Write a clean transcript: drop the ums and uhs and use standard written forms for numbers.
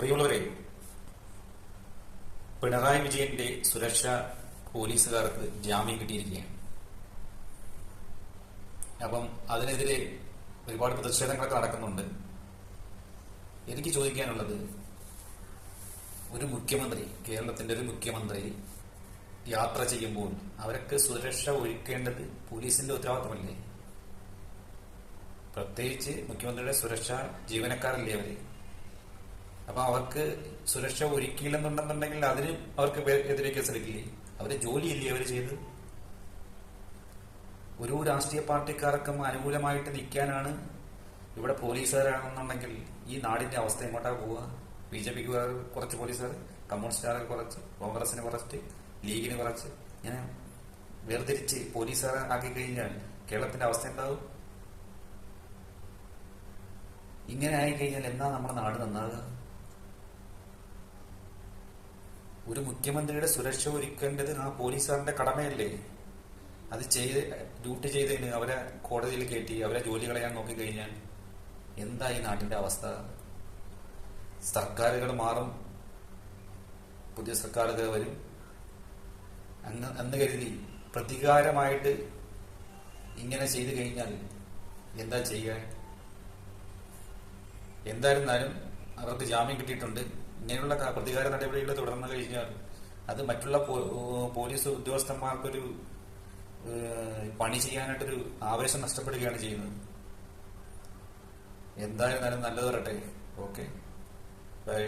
പ്രിയമുള്ളവരെ, പിണറായി വിജയന്റെ സുരക്ഷ പോലീസുകാർക്ക് ജാമ്യം കിട്ടിയിരിക്കുകയാണ്. അപ്പം അതിനെതിരെ ഒരുപാട് പ്രതിഷേധങ്ങളൊക്കെ നടക്കുന്നുണ്ട്. എനിക്ക് ചോദിക്കാനുള്ളത്, ഒരു മുഖ്യമന്ത്രി, കേരളത്തിന്റെ ഒരു മുഖ്യമന്ത്രി യാത്ര ചെയ്യുമ്പോൾ അവർക്ക് സുരക്ഷ ഒരുക്കേണ്ടത് പോലീസിന്റെ ഉത്തരവാദിത്തമല്ലേ? പ്രത്യേകിച്ച് മുഖ്യമന്ത്രിയുടെ സുരക്ഷ ജീവനക്കാരല്ലേ അവര്? അപ്പൊ അവർക്ക് സുരക്ഷ ഒരുക്കിയില്ലെന്നുണ്ടെന്നുണ്ടെങ്കിൽ അതിന് അവർക്ക് എതിരെ കേസെടുക്കില്ലേ? അവര് ജോലിയില്ലേ അവര് ചെയ്ത്? ഒരു രാഷ്ട്രീയ പാർട്ടിക്കാർക്കും അനുകൂലമായിട്ട് നിൽക്കാനാണ് ഇവിടെ പോലീസുകാരാണെന്നുണ്ടെങ്കിൽ ഈ നാടിന്റെ അവസ്ഥ എങ്ങോട്ടാ പോവുക? BJPക്ക് കുറച്ച് പോലീസുകാർ, കമ്മ്യൂണിസ്റ്റുകാർക്ക് കുറച്ച്, കോൺഗ്രസിന് കുറച്ച്, ലീഗിന് കുറച്ച്, ഇങ്ങനെ വേർതിരിച്ച് പോലീസുകാർ ആക്കി കഴിഞ്ഞാൽ കേരളത്തിന്റെ അവസ്ഥ എന്താവും? ഇങ്ങനെ ആയിക്കഴിഞ്ഞാൽ എന്നാ നമ്മുടെ നാട് നന്നാകുക? ഒരു മുഖ്യമന്ത്രിയുടെ സുരക്ഷ ഒരുക്കേണ്ടത് ആ പോലീസുകാരന്റെ കടമയല്ലേ? അത് ഡ്യൂട്ടി ചെയ്തതിന് അവരെ കോടതിയിൽ കയറ്റി അവരെ ജോലി കളയാൻ നോക്കിക്കഴിഞ്ഞാൽ എന്താ ഈ നാട്ടിന്റെ അവസ്ഥ? സർക്കാരുകൾ മാറും, പുതിയ സർക്കാരുകൾ വരും എന്ന് കരുതി പ്രതികാരമായിട്ട് ഇങ്ങനെ ചെയ്തു കഴിഞ്ഞാൽ എന്താ ചെയ്യുക? എന്തായിരുന്നാലും അവർക്ക് ജാമ്യം കിട്ടിയിട്ടുണ്ട്. ഇങ്ങനെയുള്ള പ്രതികാര നടപടികൾ തുടർന്നു കഴിഞ്ഞാൽ അത് മറ്റുള്ള പോലീസ് ഉദ്യോഗസ്ഥന്മാർക്കൊരു പണി ചെയ്യാനായിട്ടൊരു ആവേശം നഷ്ടപ്പെടുകയാണ് ചെയ്യുന്നത്. എന്തായിരുന്നാലും നല്ലത് വരട്ടെ. Okay, by.